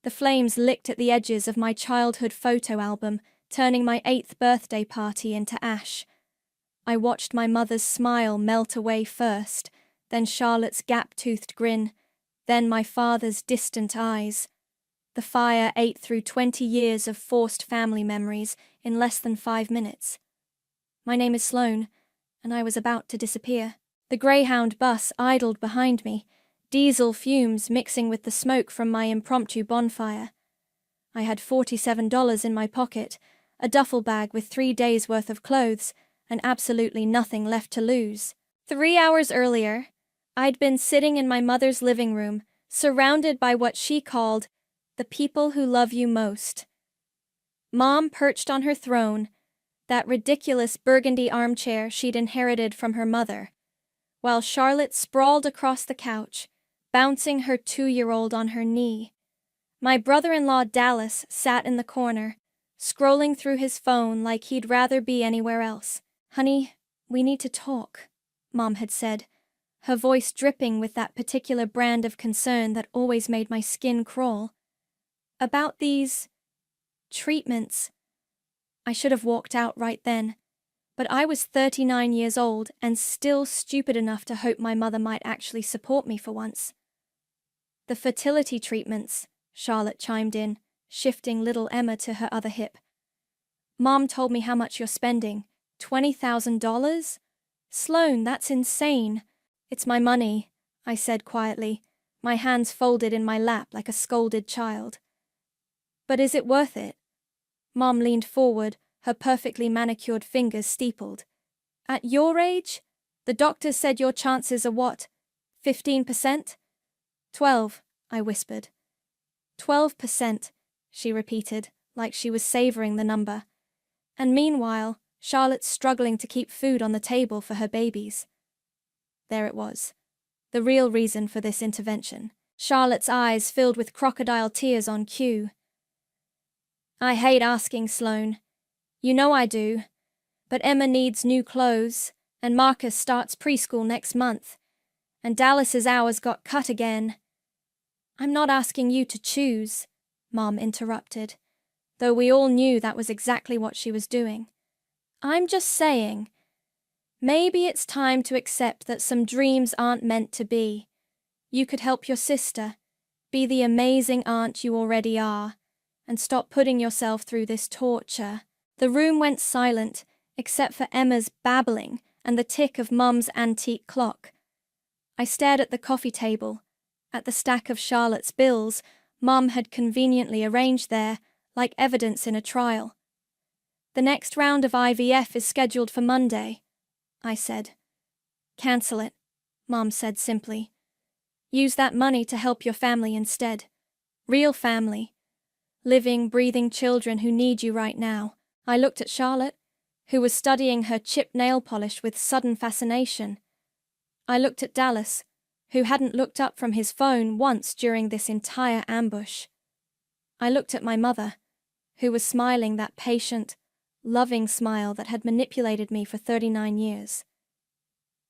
The flames licked at the edges of my childhood photo album, turning my 8th birthday party into ash. I watched my mother's smile melt away first, then Charlotte's gap-toothed grin, then my father's distant eyes. The fire ate through 20 years of forced family memories in less than 5 minutes. My name is Sloane, and I was about to disappear. The Greyhound bus idled behind me, diesel fumes mixing with the smoke from my impromptu bonfire. I had $47 in my pocket, a duffel bag with 3 days' worth of clothes, and absolutely nothing left to lose. 3 hours earlier, I'd been sitting in my mother's living room, surrounded by what she called the people who love you most. Mom perched on her throne, that ridiculous burgundy armchair she'd inherited from her mother, while Charlotte sprawled across the couch, bouncing her 2-year-old on her knee. My brother-in-law Dallas sat in the corner, scrolling through his phone like he'd rather be anywhere else. "Honey, we need to talk," Mom had said, her voice dripping with that particular brand of concern that always made my skin crawl. "About these treatments." I should have walked out right then, but I was 39 years old and still stupid enough to hope my mother might actually support me for once. "The fertility treatments," Charlotte chimed in, shifting little Emma to her other hip. "Mom told me how much you're spending. $20,000? Sloane, that's insane." "It's my money," I said quietly, my hands folded in my lap like a scolded child. "But is it worth it?" Mom leaned forward, her perfectly manicured fingers steepled. "At your age? The doctors said your chances are what? 15%? 12, I whispered. 12%, she repeated, like she was savoring the number. And meanwhile, Charlotte's struggling to keep food on the table for her babies. There it was, the real reason for this intervention. Charlotte's eyes filled with crocodile tears on cue. "I hate asking, Sloane. You know I do. But Emma needs new clothes, and Marcus starts preschool next month, and Dallas's hours got cut again." "I'm not asking you to choose," Mom interrupted, though we all knew that was exactly what she was doing. "I'm just saying, maybe it's time to accept that some dreams aren't meant to be. You could help your sister, be the amazing aunt you already are, and stop putting yourself through this torture." The room went silent, except for Emma's babbling and the tick of Mum's antique clock. I stared at the coffee table, at the stack of Charlotte's bills Mum had conveniently arranged there, like evidence in a trial. "The next round of IVF is scheduled for Monday," I said. "Cancel it," Mom said simply. "Use that money to help your family instead. Real family. Living, breathing children who need you right now." I looked at Charlotte, who was studying her chipped nail polish with sudden fascination. I looked at Dallas, who hadn't looked up from his phone once during this entire ambush. I looked at my mother, who was smiling that patient, loving smile that had manipulated me for 39 years.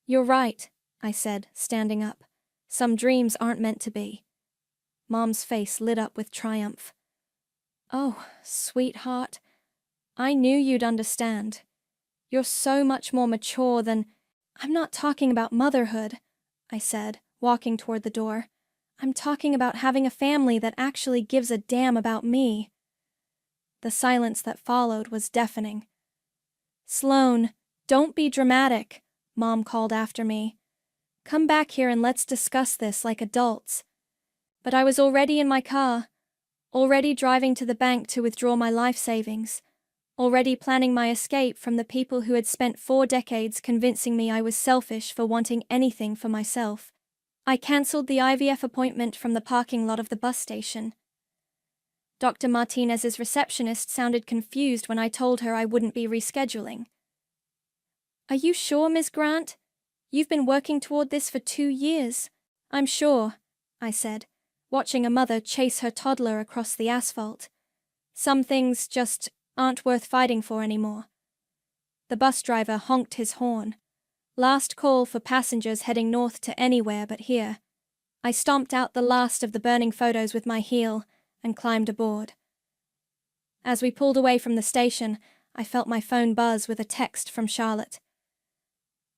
"You're right," I said, standing up. "Some dreams aren't meant to be." Mom's face lit up with triumph. "Oh, sweetheart, I knew you'd understand. You're so much more mature than—" "I'm not talking about motherhood," I said, walking toward the door. "I'm talking about having a family that actually gives a damn about me." The silence that followed was deafening. "Sloane, don't be dramatic," Mom called after me. "Come back here and let's discuss this like adults." But I was already in my car, already driving to the bank to withdraw my life savings, already planning my escape from the people who had spent 4 decades convincing me I was selfish for wanting anything for myself. I cancelled the IVF appointment from the parking lot of the bus station. Dr. Martinez's receptionist sounded confused when I told her I wouldn't be rescheduling. "Are you sure, Ms. Grant? You've been working toward this for 2 years." "I'm sure," I said, watching a mother chase her toddler across the asphalt. "Some things just aren't worth fighting for anymore." The bus driver honked his horn. Last call for passengers heading north to anywhere but here. I stomped out the last of the burning photos with my heel, and climbed aboard. As we pulled away from the station, I felt my phone buzz with a text from Charlotte.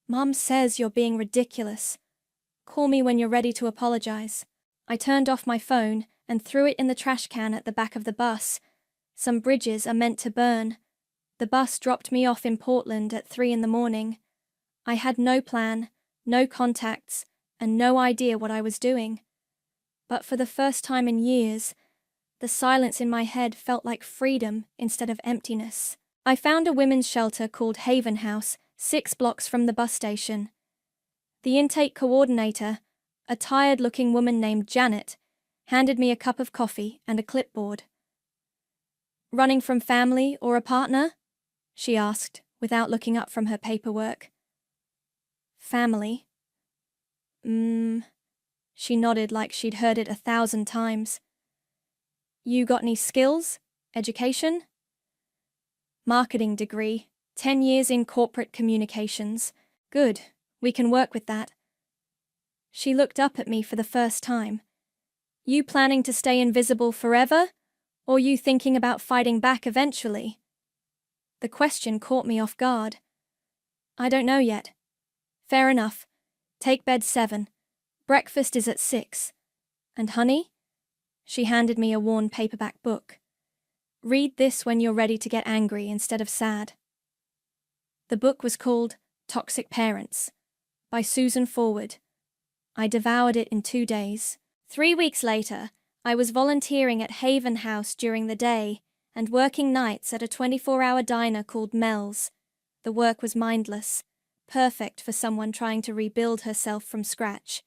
"Mom says you're being ridiculous. Call me when you're ready to apologize." I turned off my phone and threw it in the trash can at the back of the bus. Some bridges are meant to burn. The bus dropped me off in Portland at 3 in the morning. I had no plan, no contacts, and no idea what I was doing. But for the first time in years, the silence in my head felt like freedom instead of emptiness. I found a women's shelter called Haven House, 6 blocks from the bus station. The intake coordinator, a tired-looking woman named Janet, handed me a cup of coffee and a clipboard. "Running from family or a partner?" she asked, without looking up from her paperwork. "Family." She nodded like she'd heard it 1,000 times. "You got any skills? Education?" "Marketing degree, 10 years in corporate communications." "Good, we can work with that." She looked up at me for the first time. "You planning to stay invisible forever? Or you thinking about fighting back eventually?" The question caught me off guard. "I don't know yet." "Fair enough. Take bed 7. Breakfast is at 6. And honey?" She handed me a worn paperback book. "Read this when you're ready to get angry instead of sad." The book was called Toxic Parents by Susan Forward. I devoured it in 2 days. 3 weeks later, I was volunteering at Haven House during the day and working nights at a 24-hour diner called Mel's. The work was mindless, perfect for someone trying to rebuild herself from scratch.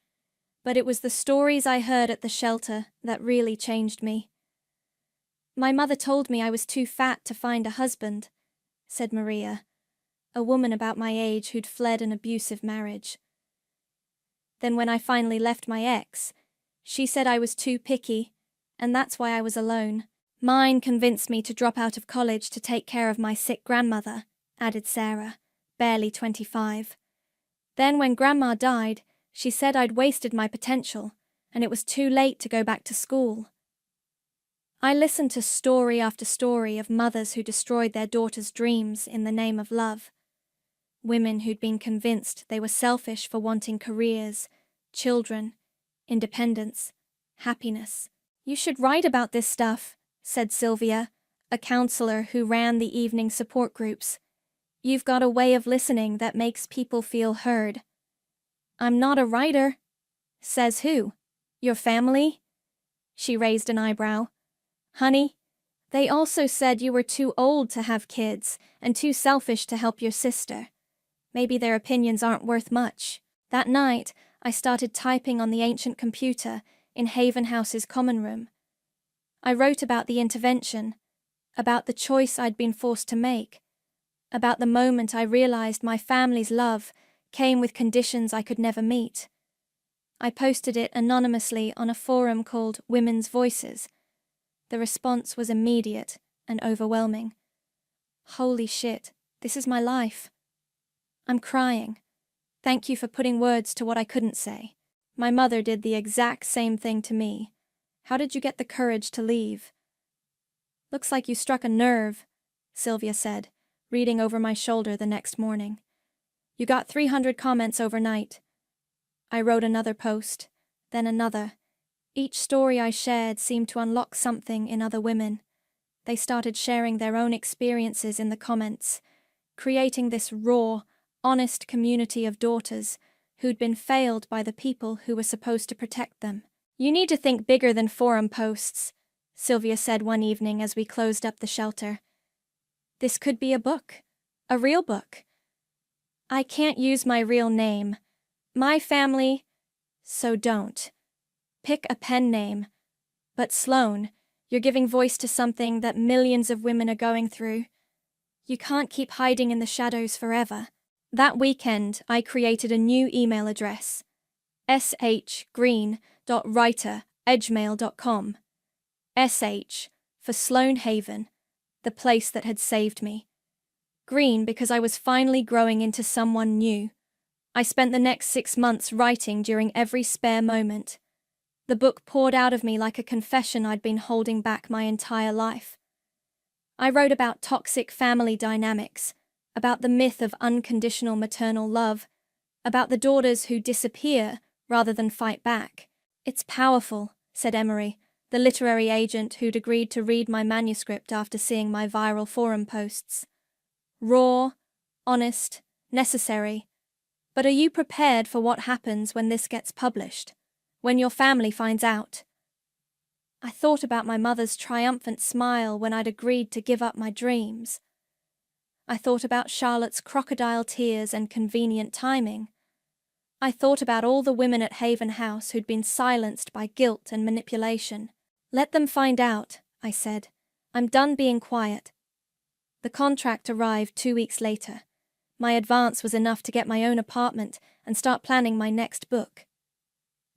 But it was the stories I heard at the shelter that really changed me. "My mother told me I was too fat to find a husband," said Maria, a woman about my age who'd fled an abusive marriage. "Then when I finally left my ex, she said I was too picky, and that's why I was alone. Mine convinced me to drop out of college to take care of my sick grandmother," added Sarah, barely 25. "Then when Grandma died, she said I'd wasted my potential, and it was too late to go back to school." I listened to story after story of mothers who destroyed their daughters' dreams in the name of love. Women who'd been convinced they were selfish for wanting careers, children, independence, happiness. "You should write about this stuff," said Sylvia, a counselor who ran the evening support groups. "You've got a way of listening that makes people feel heard." "I'm not a writer." "Says who? Your family?" She raised an eyebrow. "Honey, they also said you were too old to have kids and too selfish to help your sister. Maybe their opinions aren't worth much." That night, I started typing on the ancient computer in Haven House's common room. I wrote about the intervention, about the choice I'd been forced to make, about the moment I realized my family's love came with conditions I could never meet. I posted it anonymously on a forum called Women's Voices. The response was immediate and overwhelming. "Holy shit, this is my life. I'm crying. Thank you for putting words to what I couldn't say. My mother did the exact same thing to me. How did you get the courage to leave?" "Looks like you struck a nerve," Sylvia said, reading over my shoulder the next morning. "You got 300 comments overnight." I wrote another post, then another. Each story I shared seemed to unlock something in other women. They started sharing their own experiences in the comments, creating this raw, honest community of daughters who'd been failed by the people who were supposed to protect them. "You need to think bigger than forum posts," Sylvia said one evening as we closed up the shelter. "This could be a book, a real book." "I can't use my real name. My family, so don't. Pick a pen name. But Sloane, you're giving voice to something that millions of women are going through. You can't keep hiding in the shadows forever." That weekend, I created a new email address, shgreen.writer@gmail.com. SH for Sloane Haven, the place that had saved me. Green because I was finally growing into someone new. I spent the next 6 months writing during every spare moment. The book poured out of me like a confession I'd been holding back my entire life. I wrote about toxic family dynamics, about the myth of unconditional maternal love, about the daughters who disappear rather than fight back. "It's powerful," said Emery, the literary agent who'd agreed to read my manuscript after seeing my viral forum posts. "Raw, honest, necessary. But are you prepared for what happens when this gets published? When your family finds out?" I thought about my mother's triumphant smile when I'd agreed to give up my dreams. I thought about Charlotte's crocodile tears and convenient timing. I thought about all the women at Haven House who'd been silenced by guilt and manipulation. "Let them find out," I said. "I'm done being quiet." The contract arrived 2 weeks later. My advance was enough to get my own apartment and start planning my next book.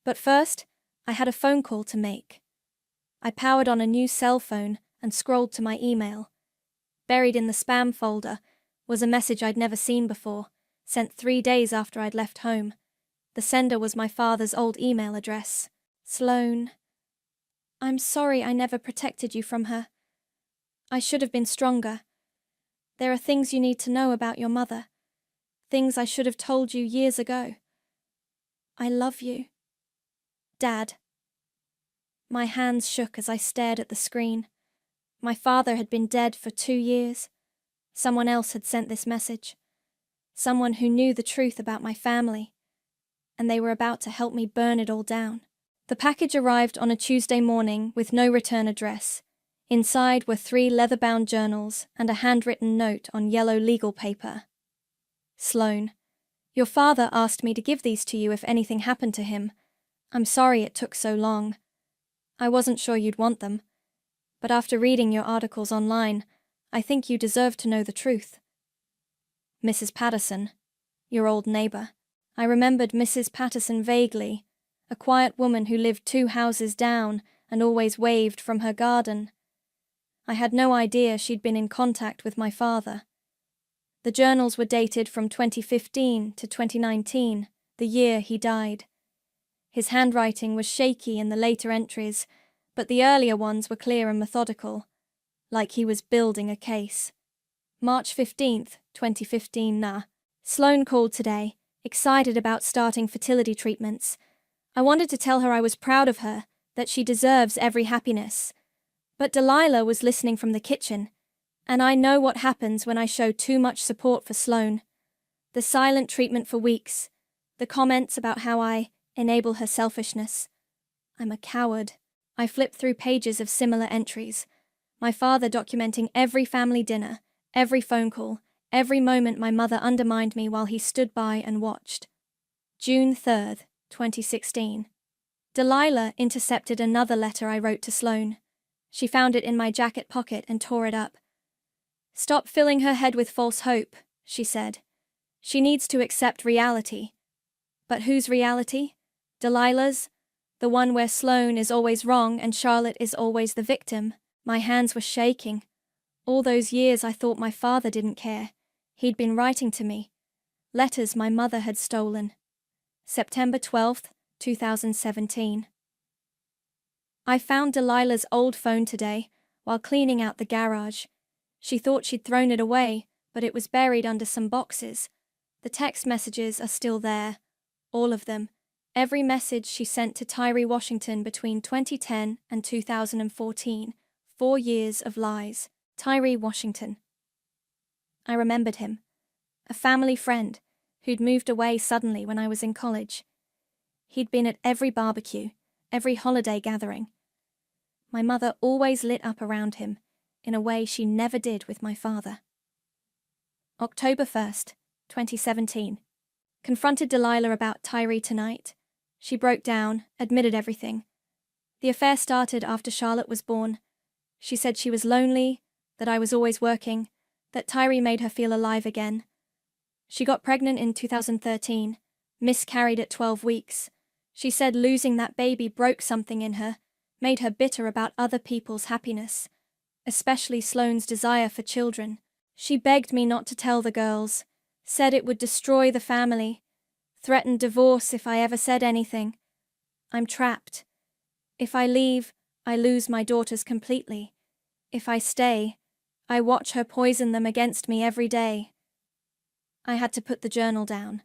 But first, I had a phone call to make. I powered on a new cell phone and scrolled to my email. Buried in the spam folder was a message I'd never seen before, sent 3 days after I'd left home. The sender was my father's old email address. "Sloane, I'm sorry I never protected you from her. I should have been stronger. There are things you need to know about your mother. Things I should have told you years ago. I love you. Dad." My hands shook as I stared at the screen. My father had been dead for 2 years. Someone else had sent this message. Someone who knew the truth about my family. And they were about to help me burn it all down. The package arrived on a Tuesday morning with no return address. Inside were 3 leather-bound journals and a handwritten note on yellow legal paper. "Sloane, your father asked me to give these to you if anything happened to him. I'm sorry it took so long. I wasn't sure you'd want them. But after reading your articles online, I think you deserve to know the truth. Mrs. Patterson, your old neighbor." I remembered Mrs. Patterson vaguely, a quiet woman who lived 2 houses down and always waved from her garden. I had no idea she'd been in contact with my father. The journals were dated from 2015 to 2019, the year he died. His handwriting was shaky in the later entries, but the earlier ones were clear and methodical, like he was building a case. March 15th, 2015. Sloane called today, excited about starting fertility treatments. I wanted to tell her I was proud of her, that she deserves every happiness. But Delilah was listening from the kitchen, and I know what happens when I show too much support for Sloane. The silent treatment for weeks, the comments about how I enable her selfishness. I'm a coward. I flipped through pages of similar entries, my father documenting every family dinner, every phone call, every moment my mother undermined me while he stood by and watched. June 3rd, 2016. Delilah intercepted another letter I wrote to Sloane. She found it in my jacket pocket and tore it up. "Stop filling her head with false hope," she said. "She needs to accept reality." But whose reality? Delilah's? The one where Sloane is always wrong and Charlotte is always the victim. My hands were shaking. All those years I thought my father didn't care. He'd been writing to me. Letters my mother had stolen. September 12th, 2017. I found Delilah's old phone today, while cleaning out the garage. She thought she'd thrown it away, but it was buried under some boxes. The text messages are still there. All of them. Every message she sent to Tyree Washington between 2010 and 2014. 4 years of lies. Tyree Washington. I remembered him. A family friend who'd moved away suddenly when I was in college. He'd been at every barbecue, every holiday gathering. My mother always lit up around him, in a way she never did with my father. October 1st, 2017. Confronted Delilah about Tyree tonight. She broke down, admitted everything. The affair started after Charlotte was born. She said she was lonely, that I was always working, that Tyree made her feel alive again. She got pregnant in 2013, miscarried at 12 weeks. She said losing that baby broke something in her, made her bitter about other people's happiness, especially Sloane's desire for children. She begged me not to tell the girls, said it would destroy the family, threatened divorce if I ever said anything. I'm trapped. If I leave, I lose my daughters completely. If I stay, I watch her poison them against me every day. I had to put the journal down.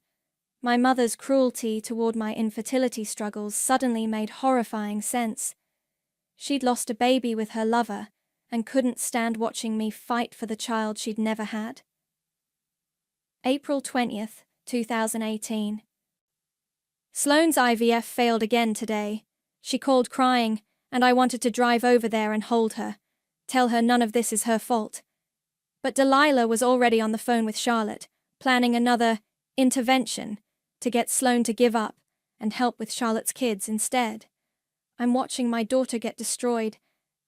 My mother's cruelty toward my infertility struggles suddenly made horrifying sense. She'd lost a baby with her lover and couldn't stand watching me fight for the child she'd never had. April 20th, 2018. Sloane's IVF failed again today. She called crying, and I wanted to drive over there and hold her, tell her none of this is her fault. But Delilah was already on the phone with Charlotte, planning another intervention to get Sloane to give up and help with Charlotte's kids instead. I'm watching my daughter get destroyed,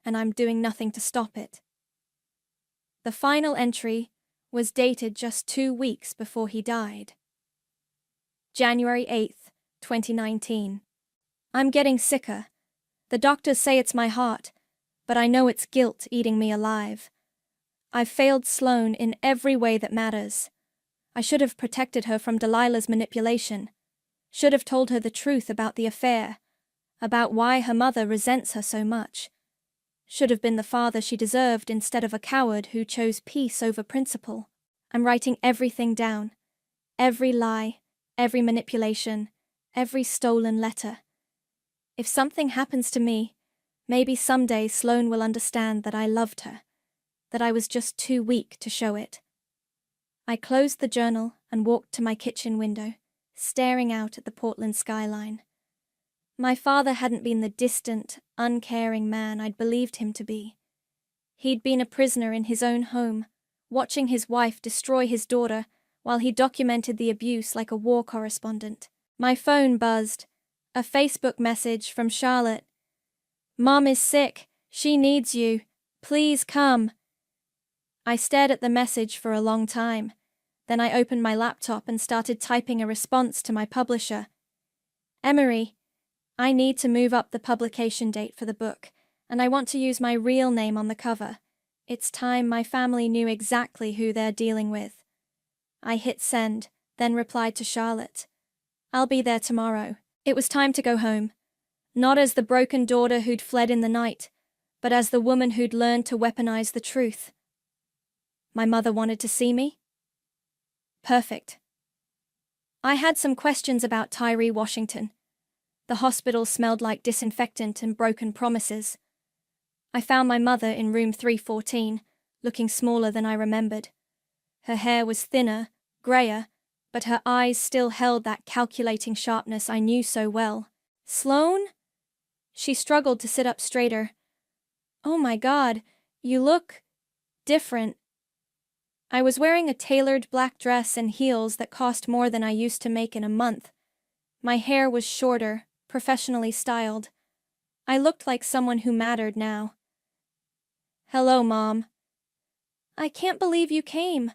and I'm doing nothing to stop it. The final entry was dated just 2 weeks before he died. January 8th, 2019. I'm getting sicker. The doctors say it's my heart, but I know it's guilt eating me alive. I've failed Sloane in every way that matters. I should have protected her from Delilah's manipulation. Should have told her the truth about the affair, about why her mother resents her so much. Should have been the father she deserved instead of a coward who chose peace over principle. I'm writing everything down. Every lie, every manipulation, every stolen letter. If something happens to me, maybe someday Sloane will understand that I loved her, that I was just too weak to show it. I closed the journal and walked to my kitchen window, staring out at the Portland skyline. My father hadn't been the distant, uncaring man I'd believed him to be. He'd been a prisoner in his own home, watching his wife destroy his daughter while he documented the abuse like a war correspondent. My phone buzzed. A Facebook message from Charlotte. "Mom is sick. She needs you. Please come." I stared at the message for a long time. Then I opened my laptop and started typing a response to my publisher. "Emery, I need to move up the publication date for the book, and I want to use my real name on the cover. It's time my family knew exactly who they're dealing with." I hit send, then replied to Charlotte. "I'll be there tomorrow." It was time to go home. Not as the broken daughter who'd fled in the night, but as the woman who'd learned to weaponize the truth. My mother wanted to see me? Perfect. I had some questions about Tyree Washington. The hospital smelled like disinfectant and broken promises. I found my mother in room 314, looking smaller than I remembered. Her hair was thinner, grayer, but her eyes still held that calculating sharpness I knew so well. "Sloane?" She struggled to sit up straighter. "Oh my God, you look different." I was wearing a tailored black dress and heels that cost more than I used to make in a month. My hair was shorter, professionally styled. I looked like someone who mattered now. "Hello, Mom." "I can't believe you came.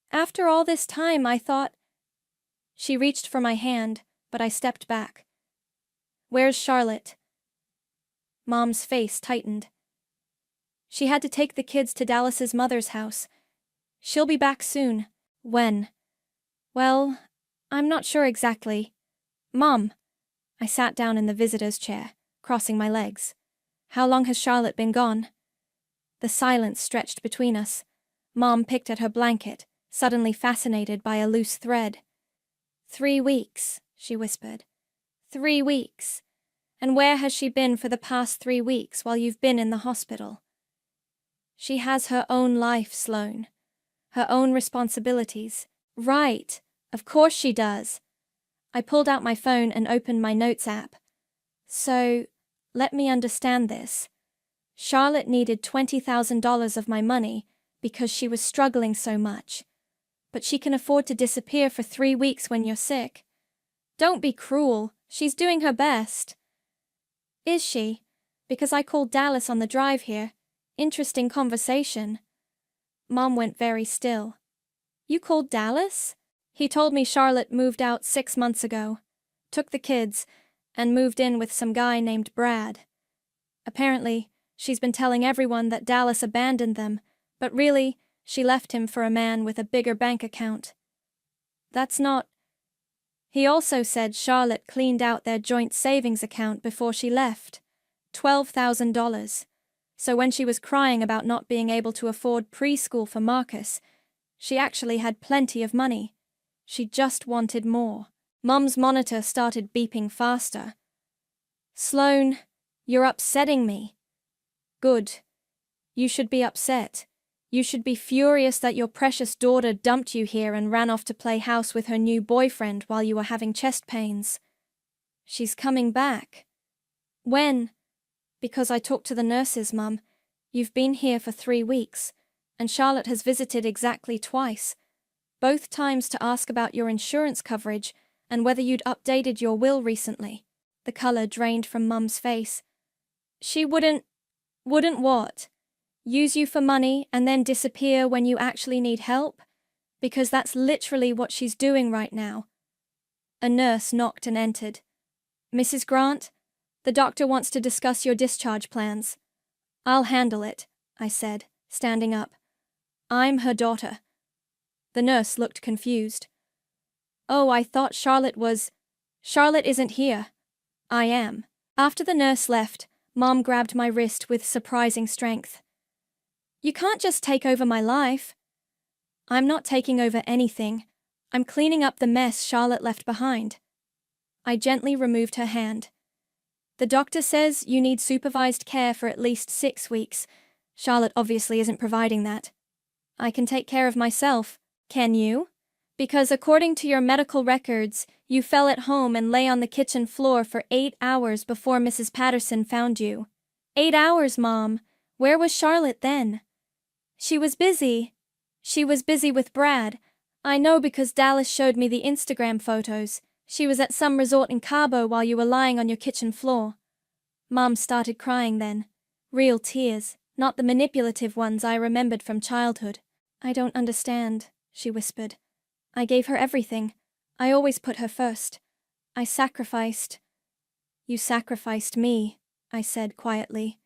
After all this time, I thought—" She reached for my hand, but I stepped back. "Where's Charlotte?" Mom's face tightened. "She had to take the kids to Dallas's mother's house. She'll be back soon." "When?" "Well, I'm not sure exactly." "Mom." I sat down in the visitor's chair, crossing my legs. "How long has Charlotte been gone?" The silence stretched between us. Mom picked at her blanket, suddenly fascinated by a loose thread. 3 weeks, she whispered. 3 weeks. And where has she been for the past 3 weeks while you've been in the hospital? She has her own life, Sloane. Her own responsibilities. Right, of course she does. I pulled out my phone and opened my notes app. So, let me understand this. Charlotte needed $20,000 of my money because she was struggling so much. But she can afford to disappear for 3 weeks when you're sick. Don't be cruel. She's doing her best. Is she? Because I called Dallas on the drive here. Interesting conversation. Mom went very still. You called Dallas? He told me Charlotte moved out 6 months ago, took the kids, and moved in with some guy named Brad. Apparently, she's been telling everyone that Dallas abandoned them, but really, she left him for a man with a bigger bank account. That's not... He also said Charlotte cleaned out their joint savings account before she left. $12,000. So when she was crying about not being able to afford preschool for Marcus, she actually had plenty of money. She just wanted more. Mom's monitor started beeping faster. Sloane, you're upsetting me. Good. You should be upset. You should be furious that your precious daughter dumped you here and ran off to play house with her new boyfriend while you were having chest pains. She's coming back. When? Because I talked to the nurses, Mum. You've been here for 3 weeks, and Charlotte has visited exactly twice, both times to ask about your insurance coverage and whether you'd updated your will recently. The color drained from Mum's face. She wouldn't what? Use you for money and then disappear when you actually need help? Because that's literally what she's doing right now. A nurse knocked and entered. Mrs. Grant, the doctor wants to discuss your discharge plans. I'll handle it, I said, standing up. I'm her daughter. The nurse looked confused. Oh, I thought Charlotte isn't here. I am. After the nurse left, Mom grabbed my wrist with surprising strength. You can't just take over my life. I'm not taking over anything. I'm cleaning up the mess Charlotte left behind. I gently removed her hand. The doctor says you need supervised care for at least 6 weeks. Charlotte obviously isn't providing that. I can take care of myself. Can you? Because according to your medical records, you fell at home and lay on the kitchen floor for 8 hours before Mrs. Patterson found you. 8 hours, Mom. Where was Charlotte then? She was busy. She was busy with Brad. I know because Dallas showed me the Instagram photos. She was at some resort in Cabo while you were lying on your kitchen floor. Mom started crying then. Real tears, not the manipulative ones I remembered from childhood. I don't understand, she whispered. I gave her everything. I always put her first. I sacrificed. You sacrificed me, I said quietly.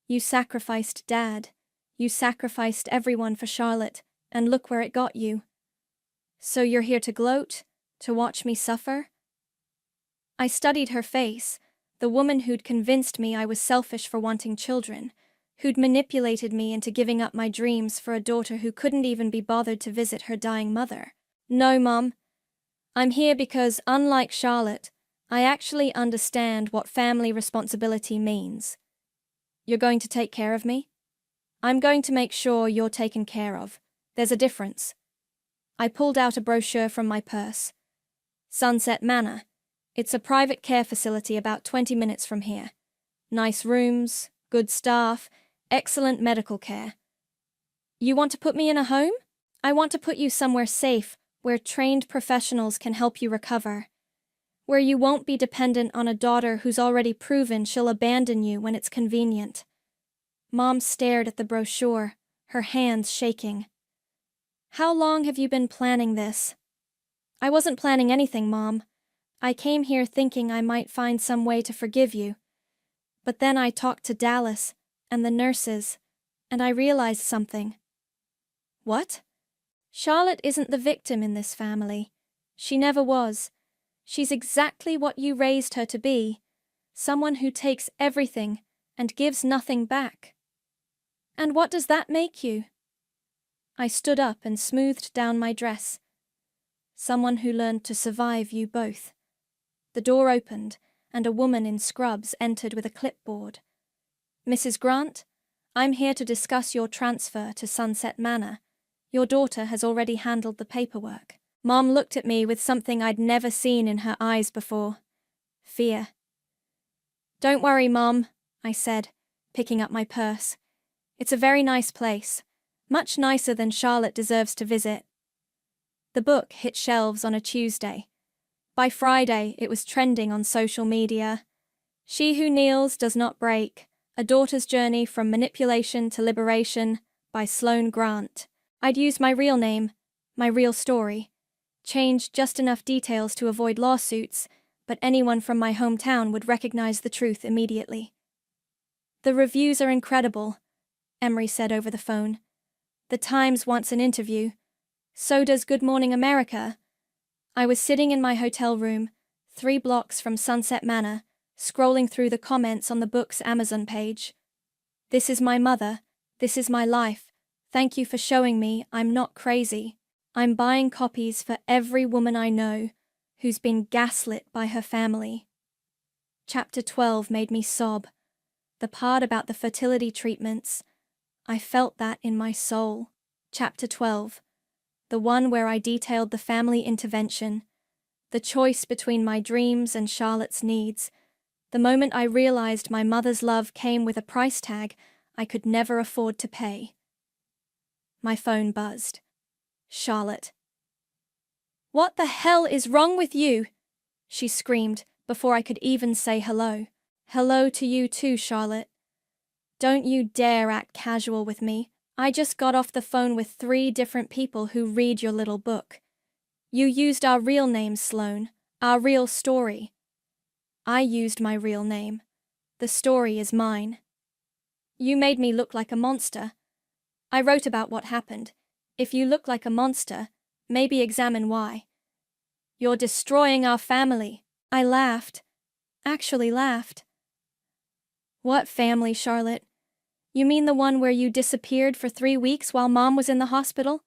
You sacrificed Dad. You sacrificed everyone for Charlotte, and look where it got you. So you're here to gloat? To watch me suffer? I studied her face, the woman who'd convinced me I was selfish for wanting children, who'd manipulated me into giving up my dreams for a daughter who couldn't even be bothered to visit her dying mother. No, Mom. I'm here because, unlike Charlotte, I actually understand what family responsibility means. You're going to take care of me? I'm going to make sure you're taken care of. There's a difference. I pulled out a brochure from my purse. Sunset Manor. It's a private care facility about 20 minutes from here. Nice rooms, good staff, excellent medical care. You want to put me in a home? I want to put you somewhere safe, where trained professionals can help you recover. Where you won't be dependent on a daughter who's already proven she'll abandon you when it's convenient. Mom stared at the brochure, her hands shaking. How long have you been planning this? I wasn't planning anything, Mom. I came here thinking I might find some way to forgive you. But then I talked to Dallas and the nurses, and I realized something. What? Charlotte isn't the victim in this family. She never was. She's exactly what you raised her to be, someone who takes everything and gives nothing back. And what does that make you? I stood up and smoothed down my dress. Someone who learned to survive you both. The door opened, and a woman in scrubs entered with a clipboard. Mrs. Grant, I'm here to discuss your transfer to Sunset Manor. Your daughter has already handled the paperwork. Mom looked at me with something I'd never seen in her eyes before. Fear. Don't worry, Mom, I said, picking up my purse. It's a very nice place. Much nicer than Charlotte deserves to visit. The book hit shelves on a Tuesday. By Friday, it was trending on social media. She Who Kneels Does Not Break, A Daughter's Journey from Manipulation to Liberation by Sloane Grant. I'd used my real name, my real story, changed just enough details to avoid lawsuits, but anyone from my hometown would recognize the truth immediately. The reviews are incredible, Emery said over the phone. The Times wants an interview. So does Good Morning America. I was sitting in my hotel room, 3 blocks from Sunset Manor, scrolling through the comments on the book's Amazon page. "This is my mother. This is my life. Thank you for showing me I'm not crazy. I'm buying copies for every woman I know who's been gaslit by her family." Chapter 12 made me sob. The part about the fertility treatments, I felt that in my soul. Chapter 12. The one where I detailed the family intervention, the choice between my dreams and Charlotte's needs, the moment I realized my mother's love came with a price tag I could never afford to pay. My phone buzzed. Charlotte. "What the hell is wrong with you?" she screamed before I could even say hello. "Hello to you too, Charlotte. Don't you dare act casual with me. I just got off the phone with 3 different people who read your little book. You used our real names, Sloane, our real story." I used my real name. The story is mine. "You made me look like a monster. I wrote about what happened. If you look like a monster, maybe examine why. You're destroying our family." I laughed. Actually laughed. "What family, Charlotte? You mean the one where you disappeared for 3 weeks while Mom was in the hospital?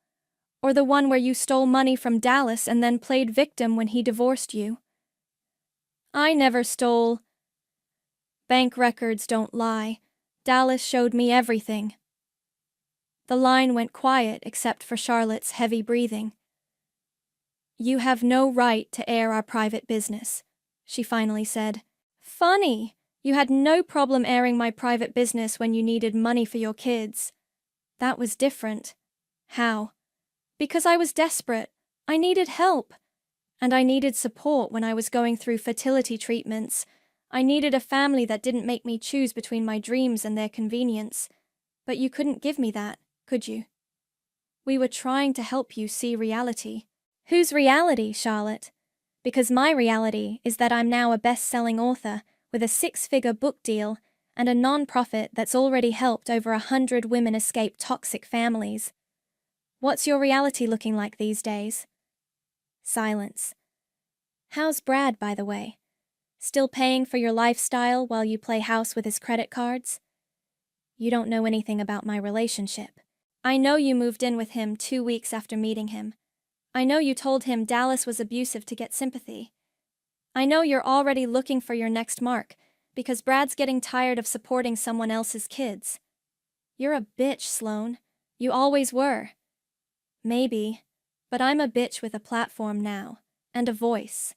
Or the one where you stole money from Dallas and then played victim when he divorced you?" "I never stole. Bank records don't lie. Dallas showed me everything." The line went quiet except for Charlotte's heavy breathing. "You have no right to air our private business," she finally said. "Funny. You had no problem airing my private business when you needed money for your kids." "That was different." "How?" "Because I was desperate. I needed help. And I needed support when I was going through fertility treatments. I needed a family that didn't make me choose between my dreams and their convenience. But you couldn't give me that, could you? We were trying to help you see reality." "Whose reality, Charlotte? Because my reality is that I'm now a best-selling author with a 6-figure book deal and a non-profit that's already helped over 100 women escape toxic families. What's your reality looking like these days?" Silence. "How's Brad, by the way? Still paying for your lifestyle while you play house with his credit cards?" "You don't know anything about my relationship. I know you moved in with him 2 weeks after meeting him. I know you told him Dallas was abusive to get sympathy. I know you're already looking for your next mark, because Brad's getting tired of supporting someone else's kids. You're a bitch, Sloane. You always were." "Maybe, but I'm a bitch with a platform now, and a voice,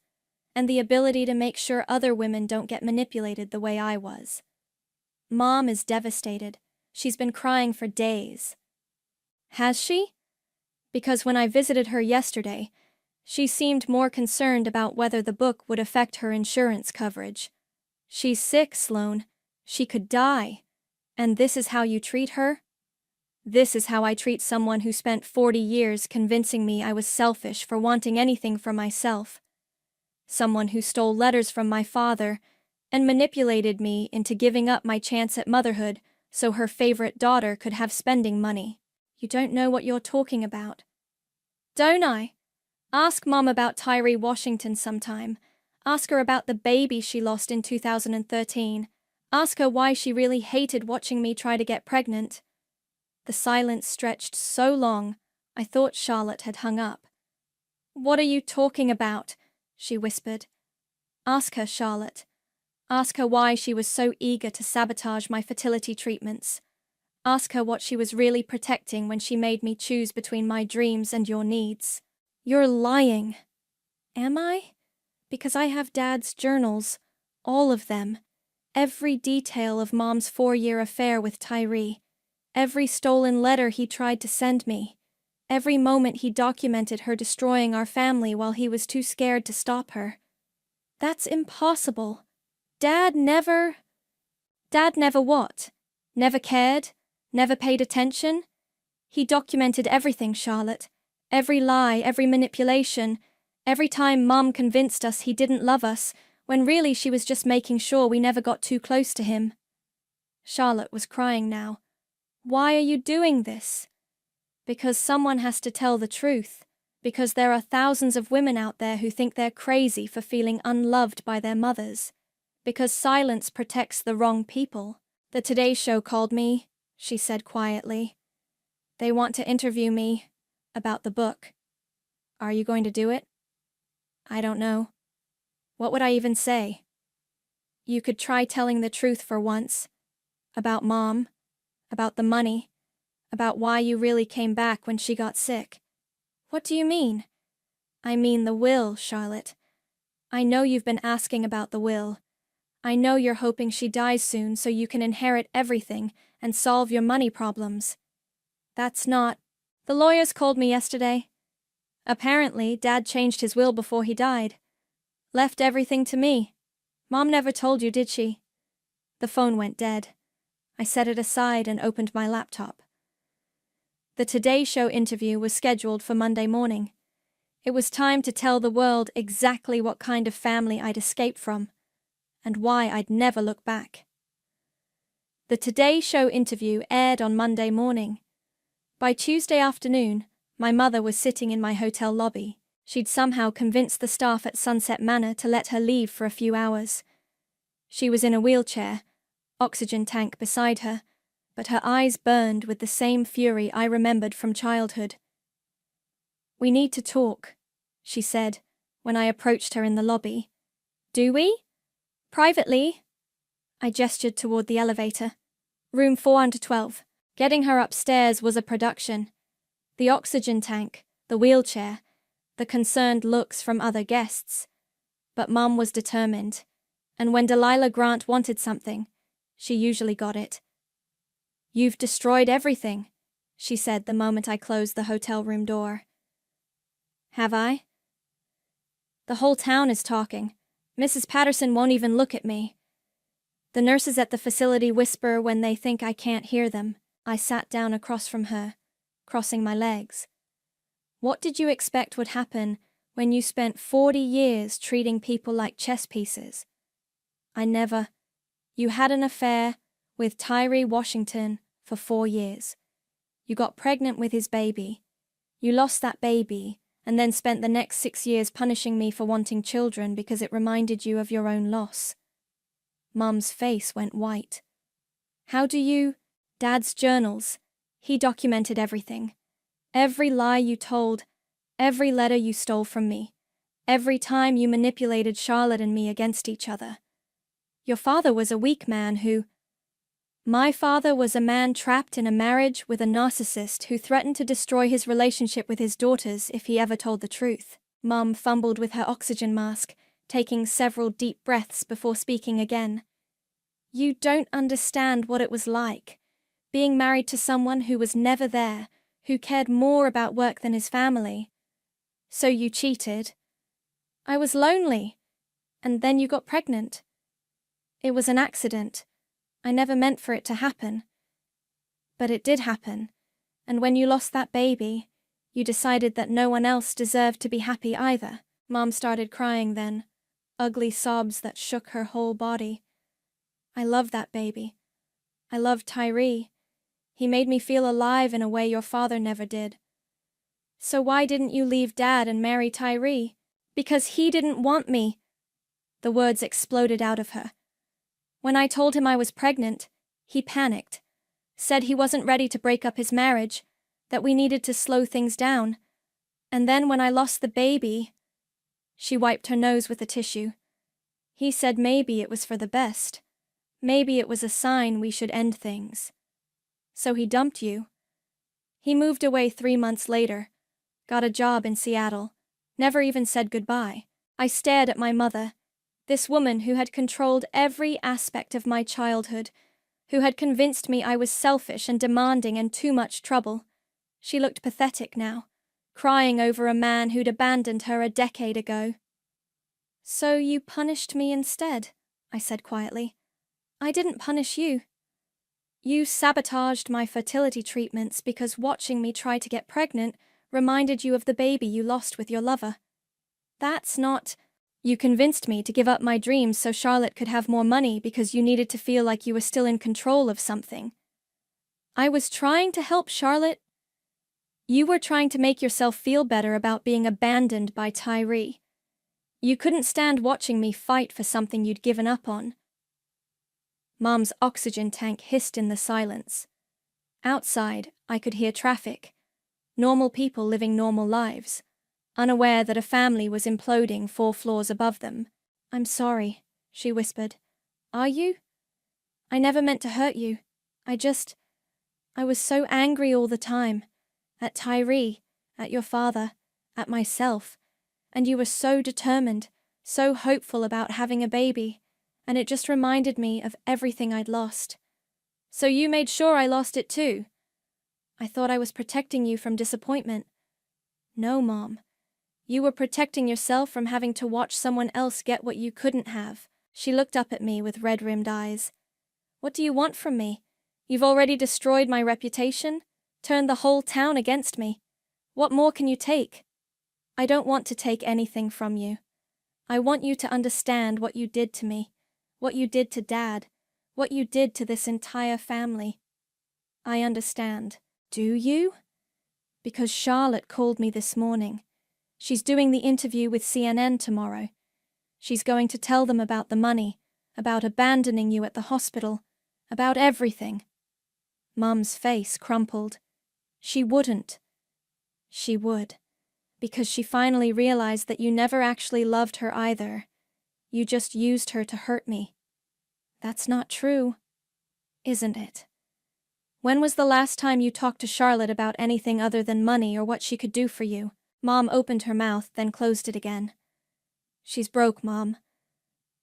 and the ability to make sure other women don't get manipulated the way I was. Mom is devastated. She's been crying for days." "Has she?" Because when I visited her yesterday, she seemed more concerned about whether the book would affect her insurance coverage. "She's sick, Sloane. She could die. And this is how you treat her?" "This is how I treat someone who spent 40 years convincing me I was selfish for wanting anything for myself. Someone who stole letters from my father and manipulated me into giving up my chance at motherhood so her favorite daughter could have spending money. You don't know what you're talking about." "Don't I? Ask Mom about Tyree Washington sometime. Ask her about the baby she lost in 2013. Ask her why she really hated watching me try to get pregnant." The silence stretched so long, I thought Charlotte had hung up. "What are you talking about?" she whispered. "Ask her, Charlotte. Ask her why she was so eager to sabotage my fertility treatments. Ask her what she was really protecting when she made me choose between my dreams and your needs." "You're lying." "Am I? Because I have Dad's journals, all of them. Every detail of Mom's 4-year affair with Tyree. Every stolen letter he tried to send me. Every moment he documented her destroying our family while he was too scared to stop her." "That's impossible. Dad never..." "Dad never what? Never cared? Never paid attention? He documented everything, Charlotte. Every lie, every manipulation. Every time Mom convinced us he didn't love us, when really she was just making sure we never got too close to him." Charlotte was crying now. "Why are you doing this?" "Because someone has to tell the truth. Because there are thousands of women out there who think they're crazy for feeling unloved by their mothers. Because silence protects the wrong people. The Today Show called me, she said quietly. They want to interview me about the book. Are you going to do it? I don't know. What would I even say? You could try telling the truth for once. About Mom, about the money, about why you really came back when she got sick. What do you mean? I mean the will, Charlotte. I know you've been asking about the will. I know you're hoping she dies soon so you can inherit everything and solve your money problems. That's not. The lawyers called me yesterday. Apparently, Dad changed his will before he died. Left everything to me. Mom never told you, did she? The phone went dead. I set it aside and opened my laptop. The Today Show interview was scheduled for Monday morning. It was time to tell the world exactly what kind of family I'd escaped from, and why I'd never look back. The Today Show interview aired on Monday morning. By Tuesday afternoon, my mother was sitting in my hotel lobby. She'd somehow convinced the staff at Sunset Manor to let her leave for a few hours. She was in a wheelchair, oxygen tank beside her, but her eyes burned with the same fury I remembered from childhood. We need to talk, she said, when I approached her in the lobby. Do we? Privately? I gestured toward the elevator. Room 412. Getting her upstairs was a production. The oxygen tank, the wheelchair, the concerned looks from other guests. But Mum was determined, and when Delilah Grant wanted something, she usually got it. You've destroyed everything, she said the moment I closed the hotel room door. Have I? The whole town is talking. Mrs. Patterson won't even look at me. The nurses at the facility whisper when they think I can't hear them. I sat down across from her, crossing my legs. What did you expect would happen when you spent 40 years treating people like chess pieces? You had an affair with Tyree Washington for 4 years. You got pregnant with his baby. You lost that baby, and then spent the next 6 years punishing me for wanting children because it reminded you of your own loss. Mum's face went white. How do you? Dad's journals. He documented everything. Every lie you told, every letter you stole from me, every time you manipulated Charlotte and me against each other. Your father was a weak man who... My father was a man trapped in a marriage with a narcissist who threatened to destroy his relationship with his daughters if he ever told the truth. Mum fumbled with her oxygen mask, taking several deep breaths before speaking again. You don't understand what it was like, being married to someone who was never there, who cared more about work than his family. So you cheated. I was lonely, and then you got pregnant. It was an accident. I never meant for it to happen. But it did happen, and when you lost that baby, you decided that no one else deserved to be happy either. Mom started crying then, ugly sobs that shook her whole body. I loved that baby. I loved Tyree. He made me feel alive in a way your father never did. So why didn't you leave Dad and marry Tyree? Because he didn't want me. The words exploded out of her. When I told him I was pregnant, he panicked, said he wasn't ready to break up his marriage, that we needed to slow things down. And then when I lost the baby... She wiped her nose with a tissue. He said maybe it was for the best. Maybe it was a sign we should end things. So he dumped you. He moved away 3 months later, got a job in Seattle, never even said goodbye. I stared at my mother, this woman who had controlled every aspect of my childhood, who had convinced me I was selfish and demanding and too much trouble. She looked pathetic now, crying over a man who'd abandoned her a decade ago. So you punished me instead, I said quietly. I didn't punish you. You sabotaged my fertility treatments because watching me try to get pregnant reminded you of the baby you lost with your lover. That's not... You convinced me to give up my dreams so Charlotte could have more money because you needed to feel like you were still in control of something. I was trying to help Charlotte. You were trying to make yourself feel better about being abandoned by Tyree. You couldn't stand watching me fight for something you'd given up on. Mom's oxygen tank hissed in the silence. Outside, I could hear traffic. Normal people living normal lives, unaware that a family was imploding 4 floors above them. I'm sorry, she whispered. Are you? I never meant to hurt you. I was so angry all the time. At Tyree, at your father, at myself. And you were so determined, so hopeful about having a baby, and it just reminded me of everything I'd lost. So you made sure I lost it too. I thought I was protecting you from disappointment. No, Mom. You were protecting yourself from having to watch someone else get what you couldn't have. She looked up at me with red-rimmed eyes. What do you want from me? You've already destroyed my reputation, turned the whole town against me. What more can you take? I don't want to take anything from you. I want you to understand what you did to me, what you did to Dad, what you did to this entire family. I understand. Do you? Because Charlotte called me this morning. She's doing the interview with CNN tomorrow. She's going to tell them about the money, about abandoning you at the hospital, about everything. Mum's face crumpled. She wouldn't. She would. Because she finally realized that you never actually loved her either. You just used her to hurt me. That's not true, isn't it? When was the last time you talked to Charlotte about anything other than money or what she could do for you? Mom opened her mouth, then closed it again. She's broke, Mom.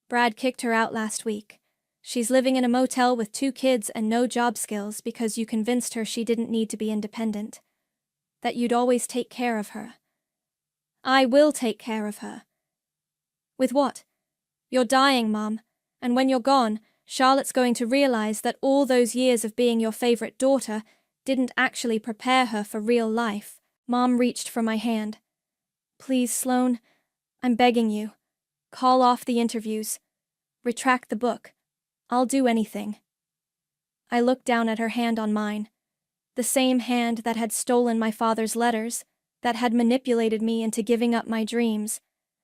Brad kicked her out last week. She's living in a motel with 2 kids and no job skills because you convinced her she didn't need to be independent. That you'd always take care of her. I will take care of her. With what? You're dying, Mom, and when you're gone, Charlotte's going to realize that all those years of being your favorite daughter didn't actually prepare her for real life. Mom reached for my hand. Please, Sloan, I'm begging you. Call off the interviews. Retract the book. I'll do anything. I looked down at her hand on mine. The same hand that had stolen my father's letters, that had manipulated me into giving up my dreams,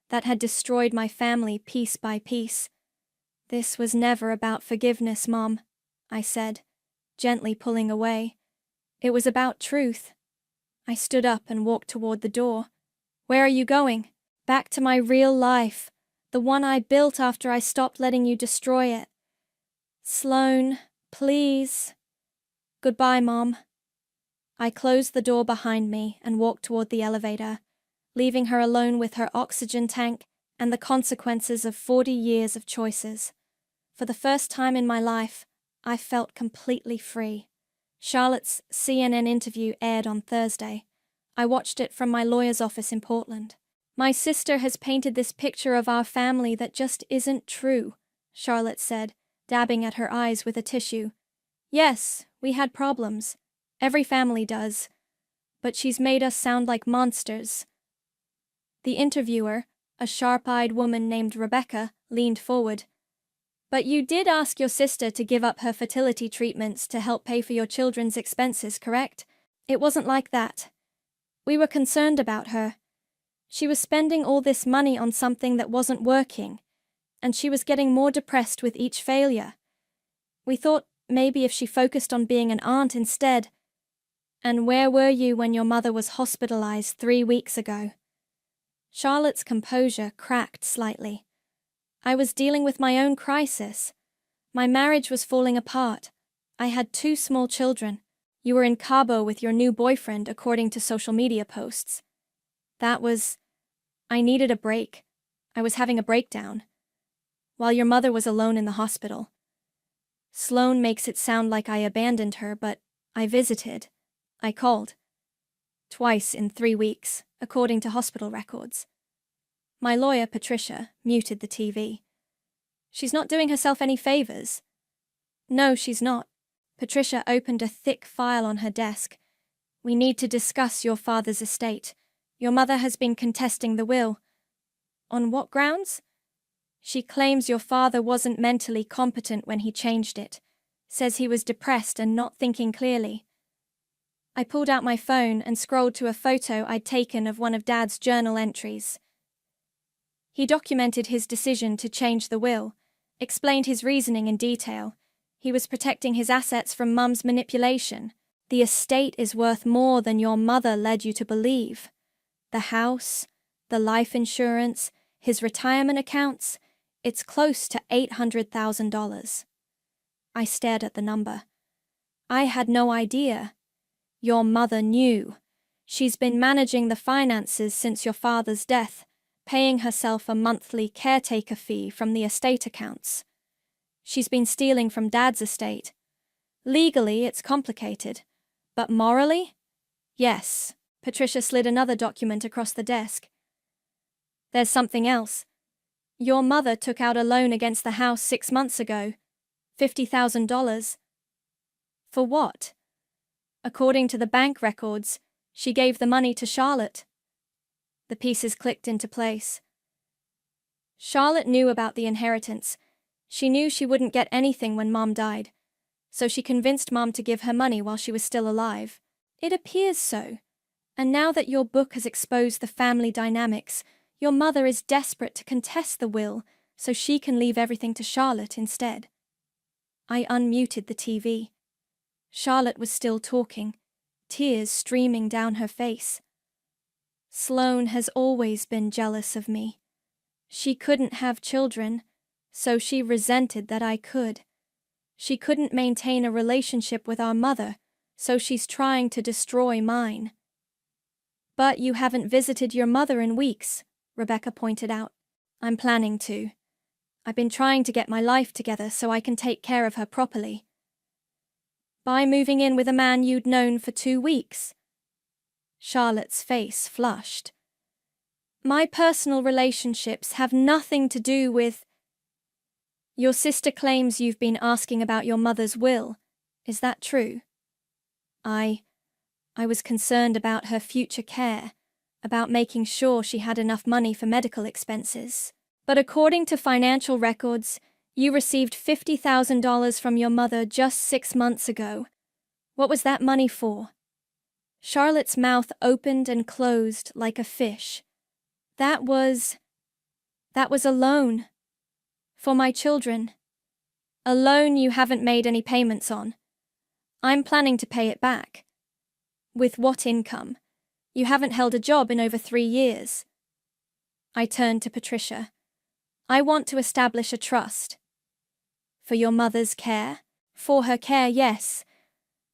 that had destroyed my family piece by piece. This was never about forgiveness, Mom, I said, gently pulling away. It was about truth. I stood up and walked toward the door. Where are you going? Back to my real life, the one I built after I stopped letting you destroy it. Sloan, please. Goodbye, Mom. I closed the door behind me and walked toward the elevator, leaving her alone with her oxygen tank and the consequences of 40 years of choices. For the first time in my life, I felt completely free. Charlotte's CNN interview aired on Thursday. I watched it from my lawyer's office in Portland. My sister has painted this picture of our family that just isn't true, Charlotte said, dabbing at her eyes with a tissue. Yes, we had problems. Every family does. But she's made us sound like monsters. The interviewer, a sharp-eyed woman named Rebecca, leaned forward. But you did ask your sister to give up her fertility treatments to help pay for your children's expenses, correct? It wasn't like that. We were concerned about her. She was spending all this money on something that wasn't working, and she was getting more depressed with each failure. We thought maybe if she focused on being an aunt instead. And where were you when your mother was hospitalized 3 weeks ago? Charlotte's composure cracked slightly. I was dealing with my own crisis. My marriage was falling apart. I had 2 small children. You were in Cabo with your new boyfriend, according to social media posts. I needed a break. I was having a breakdown. While your mother was alone in the hospital. Sloan makes it sound like I abandoned her, but I visited. I called. Twice in 3 weeks, according to hospital records. My lawyer, Patricia, muted the TV. She's not doing herself any favors. No, she's not. Patricia opened a thick file on her desk. We need to discuss your father's estate. Your mother has been contesting the will. On what grounds? She claims your father wasn't mentally competent when he changed it. Says he was depressed and not thinking clearly. I pulled out my phone and scrolled to a photo I'd taken of one of Dad's journal entries. He documented his decision to change the will, explained his reasoning in detail. He was protecting his assets from Mum's manipulation. The estate is worth more than your mother led you to believe. The house, the life insurance, his retirement accounts, it's close to $800,000. I stared at the number. I had no idea. Your mother knew. She's been managing the finances since your father's death, paying herself a monthly caretaker fee from the estate accounts. She's been stealing from Dad's estate. Legally, it's complicated. But morally? Yes. Patricia slid another document across the desk. There's something else. Your mother took out a loan against the house 6 months ago. $50,000. For what? According to the bank records, she gave the money to Charlotte. The pieces clicked into place. Charlotte knew about the inheritance. She knew she wouldn't get anything when Mom died, so she convinced Mom to give her money while she was still alive. It appears so. And now that your book has exposed the family dynamics, your mother is desperate to contest the will so she can leave everything to Charlotte instead. I unmuted the TV. Charlotte was still talking, tears streaming down her face. Sloane has always been jealous of me. She couldn't have children, so she resented that I could. She couldn't maintain a relationship with our mother, so she's trying to destroy mine. But you haven't visited your mother in weeks, Rebecca pointed out. I'm planning to. I've been trying to get my life together so I can take care of her properly. By moving in with a man you'd known for 2 weeks. Charlotte's face flushed. My personal relationships have nothing to do with... Your sister claims you've been asking about your mother's will. Is that true? I was concerned about her future care, about making sure she had enough money for medical expenses. But according to financial records, you received $50,000 from your mother just 6 months ago. What was that money for? Charlotte's mouth opened and closed like a fish. That was a loan. For my children. A loan you haven't made any payments on. I'm planning to pay it back. With what income? You haven't held a job in over 3 years. I turned to Patricia. I want to establish a trust. For your mother's care? For her care, yes.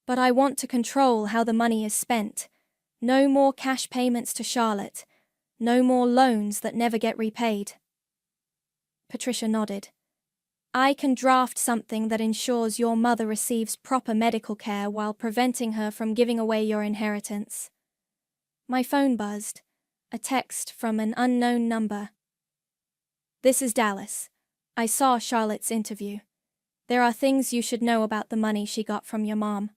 But I want to control how the money is spent. No more cash payments to Charlotte. No more loans that never get repaid. Patricia nodded. I can draft something that ensures your mother receives proper medical care while preventing her from giving away your inheritance. My phone buzzed. A text from an unknown number. This is Dallas. I saw Charlotte's interview. There are things you should know about the money she got from your mom.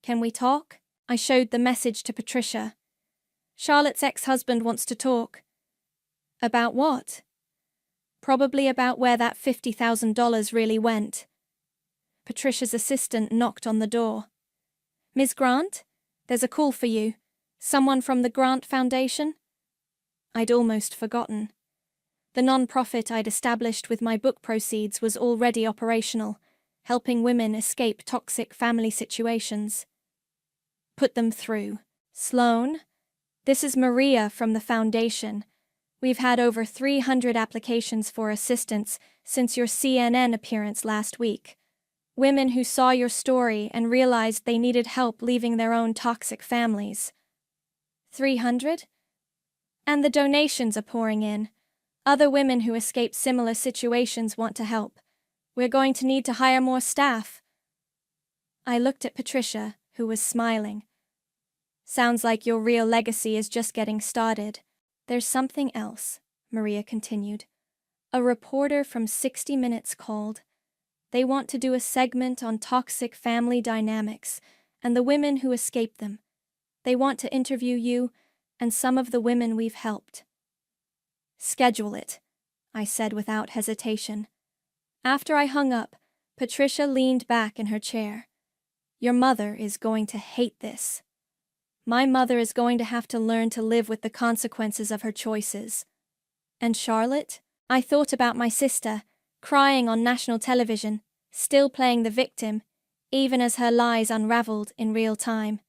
Can we talk? I showed the message to Patricia. Charlotte's ex-husband wants to talk. About what? Probably about where that $50,000 really went. Patricia's assistant knocked on the door. Ms. Grant? There's a call for you. Someone from the Grant Foundation? I'd almost forgotten. The non-profit I'd established with my book proceeds was already operational, helping women escape toxic family situations. Put them through. Sloane? This is Maria from the foundation. We've had over 300 applications for assistance since your CNN appearance last week. Women who saw your story and realized they needed help leaving their own toxic families. 300? And the donations are pouring in. Other women who escaped similar situations want to help. We're going to need to hire more staff. I looked at Patricia, who was smiling. Sounds like your real legacy is just getting started. There's something else, Maria continued. A reporter from 60 Minutes called. They want to do a segment on toxic family dynamics and the women who escape them. They want to interview you and some of the women we've helped. Schedule it, I said without hesitation. After I hung up, Patricia leaned back in her chair. Your mother is going to hate this. My mother is going to have to learn to live with the consequences of her choices. And Charlotte? I thought about my sister, crying on national television, still playing the victim, even as her lies unraveled in real time.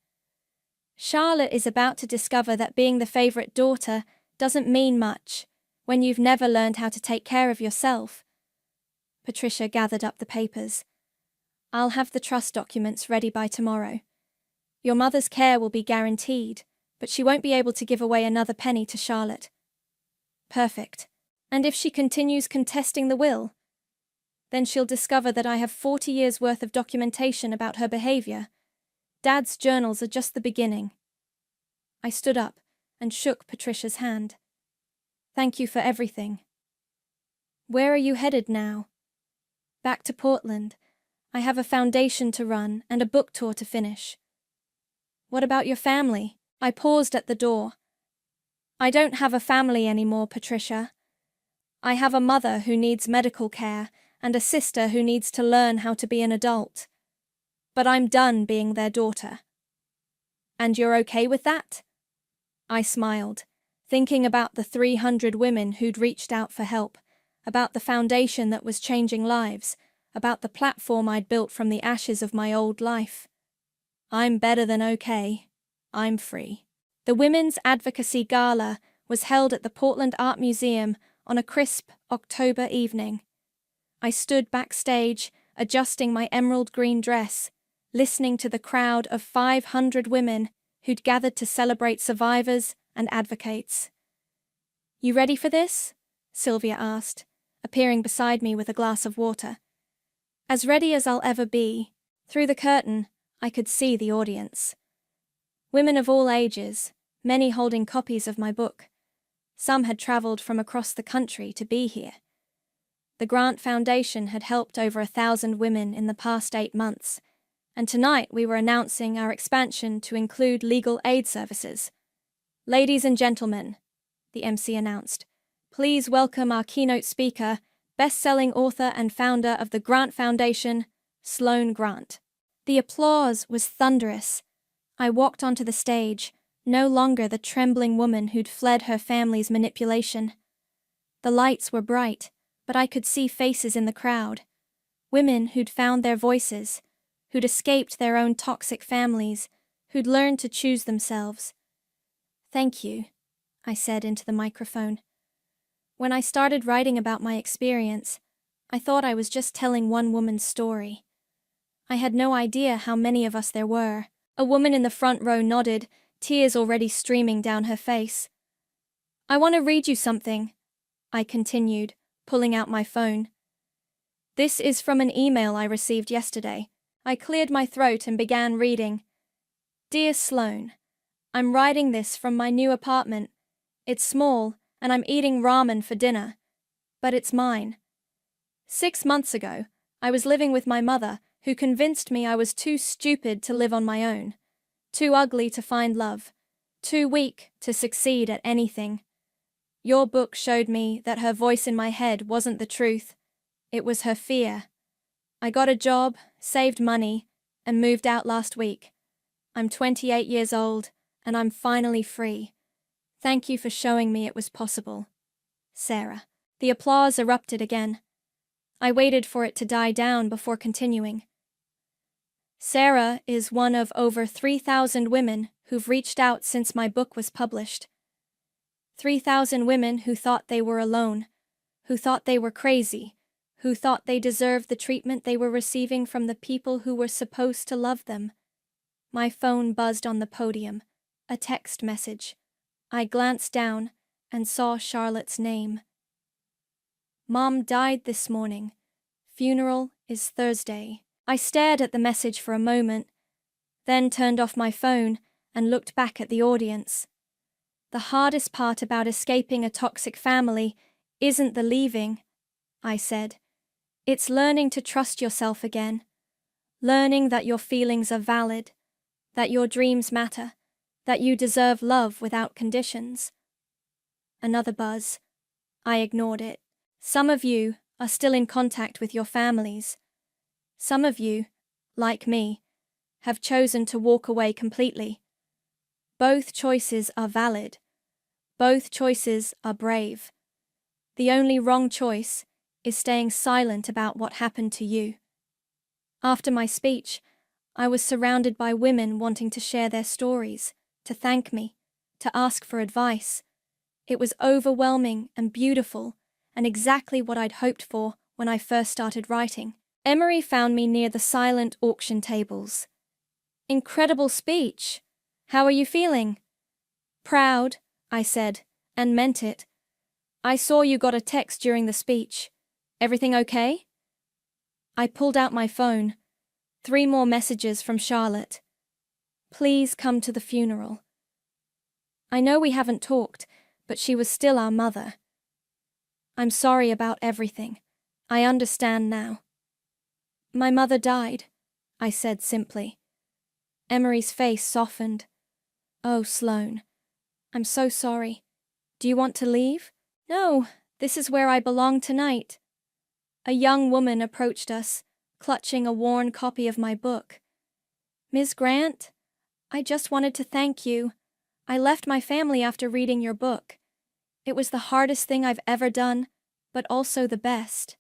Charlotte is about to discover that being the favorite daughter doesn't mean much when you've never learned how to take care of yourself. Patricia gathered up the papers. I'll have the trust documents ready by tomorrow. Your mother's care will be guaranteed, but she won't be able to give away another penny to Charlotte. Perfect. And if she continues contesting the will, then she'll discover that I have 40 years' worth of documentation about her behavior. Dad's journals are just the beginning. I stood up and shook Patricia's hand. Thank you for everything. Where are you headed now? Back to Portland. I have a foundation to run and a book tour to finish. What about your family? I paused at the door. I don't have a family anymore, Patricia. I have a mother who needs medical care and a sister who needs to learn how to be an adult. But I'm done being their daughter. And you're okay with that? I smiled, thinking about the 300 women who'd reached out for help, about the foundation that was changing lives, about the platform I'd built from the ashes of my old life. I'm better than okay. I'm free. The Women's Advocacy Gala was held at the Portland Art Museum on a crisp October evening. I stood backstage, adjusting my emerald green dress, listening to the crowd of 500 women who'd gathered to celebrate survivors and advocates. You ready for this? Sylvia asked, appearing beside me with a glass of water. As ready as I'll ever be. Through the curtain, I could see the audience. Women of all ages, many holding copies of my book. Some had traveled from across the country to be here. The Grant Foundation had helped over 1,000 women in the past 8 months, and tonight we were announcing our expansion to include legal aid services. Ladies and gentlemen, the MC announced, please welcome our keynote speaker, best-selling author and founder of the Grant Foundation, Sloane Grant. The applause was thunderous. I walked onto the stage, no longer the trembling woman who'd fled her family's manipulation. The lights were bright, but I could see faces in the crowd. Women who'd found their voices, who'd escaped their own toxic families, who'd learned to choose themselves. Thank you, I said into the microphone. When I started writing about my experience, I thought I was just telling one woman's story. I had no idea how many of us there were. A woman in the front row nodded, tears already streaming down her face. I want to read you something, I continued, pulling out my phone. This is from an email I received yesterday. I cleared my throat and began reading. Dear Sloane, I'm writing this from my new apartment. It's small, and I'm eating ramen for dinner. But it's mine. 6 months ago, I was living with my mother, who convinced me I was too stupid to live on my own, too ugly to find love, too weak to succeed at anything. Your book showed me that her voice in my head wasn't the truth. It was her fear. I got a job, saved money, and moved out last week. I'm 28 years old, and I'm finally free. Thank you for showing me it was possible. Sarah. The applause erupted again. I waited for it to die down before continuing. Sarah is one of over 3,000 women who've reached out since my book was published. 3,000 women who thought they were alone, who thought they were crazy, who thought they deserved the treatment they were receiving from the people who were supposed to love them. My phone buzzed on the podium, a text message. I glanced down and saw Charlotte's name. Mom died this morning. Funeral is Thursday. I stared at the message for a moment, then turned off my phone and looked back at the audience. The hardest part about escaping a toxic family isn't the leaving, I said. It's learning to trust yourself again. Learning that your feelings are valid, that your dreams matter, that you deserve love without conditions. Another buzz. I ignored it. Some of you are still in contact with your families. Some of you, like me, have chosen to walk away completely. Both choices are valid. Both choices are brave. The only wrong choice is staying silent about what happened to you. After my speech, I was surrounded by women wanting to share their stories, to thank me, to ask for advice. It was overwhelming and beautiful, and exactly what I'd hoped for when I first started writing. Emery found me near the silent auction tables. Incredible speech! How are you feeling? Proud, I said, and meant it. I saw you got a text during the speech. Everything okay? I pulled out my phone. 3 more messages from Charlotte. Please come to the funeral. I know we haven't talked, but she was still our mother. I'm sorry about everything. I understand now. My mother died, I said simply. Emery's face softened. Oh, Sloane. I'm so sorry. Do you want to leave? No, this is where I belong tonight. A young woman approached us, clutching a worn copy of my book. Ms. Grant, I just wanted to thank you. I left my family after reading your book. It was the hardest thing I've ever done, but also the best.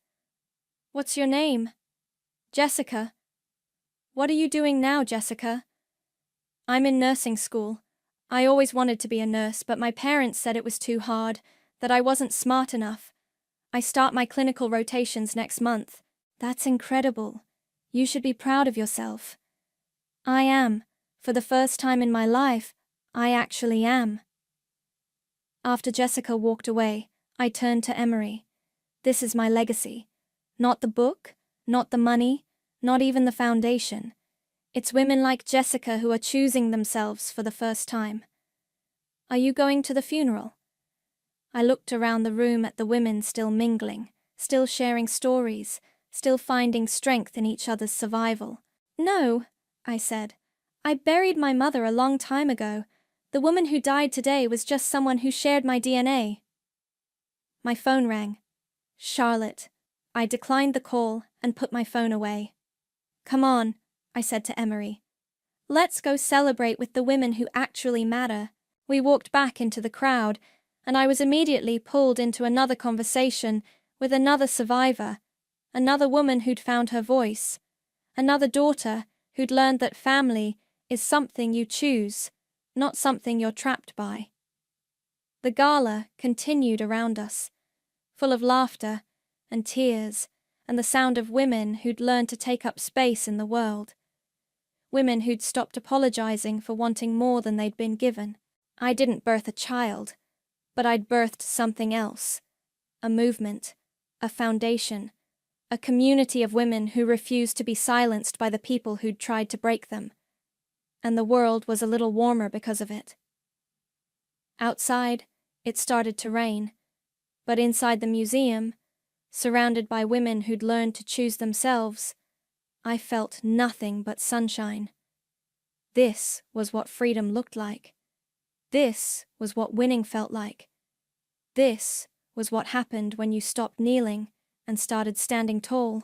What's your name? Jessica. What are you doing now, Jessica? I'm in nursing school. I always wanted to be a nurse, but my parents said it was too hard, that I wasn't smart enough. I start my clinical rotations next month. That's incredible. You should be proud of yourself. I am. For the first time in my life, I actually am. After Jessica walked away, I turned to Emery. This is my legacy. Not the book, not the money, not even the foundation. It's women like Jessica who are choosing themselves for the first time. Are you going to the funeral? I looked around the room at the women still mingling, still sharing stories, still finding strength in each other's survival. No, I said. I buried my mother a long time ago. The woman who died today was just someone who shared my DNA. My phone rang. Charlotte. I declined the call and put my phone away. Come on, I said to Emery. Let's go celebrate with the women who actually matter. We walked back into the crowd, and I was immediately pulled into another conversation with another survivor, another woman who'd found her voice, another daughter who'd learned that family is something you choose, not something you're trapped by. The gala continued around us, full of laughter and tears and the sound of women who'd learned to take up space in the world. Women who'd stopped apologizing for wanting more than they'd been given. I didn't birth a child, but I'd birthed something else. A movement, a foundation, a community of women who refused to be silenced by the people who'd tried to break them. And the world was a little warmer because of it. Outside, it started to rain, but inside the museum, surrounded by women who'd learned to choose themselves, I felt nothing but sunshine. This was what freedom looked like. This was what winning felt like. This was what happened when you stopped kneeling and started standing tall.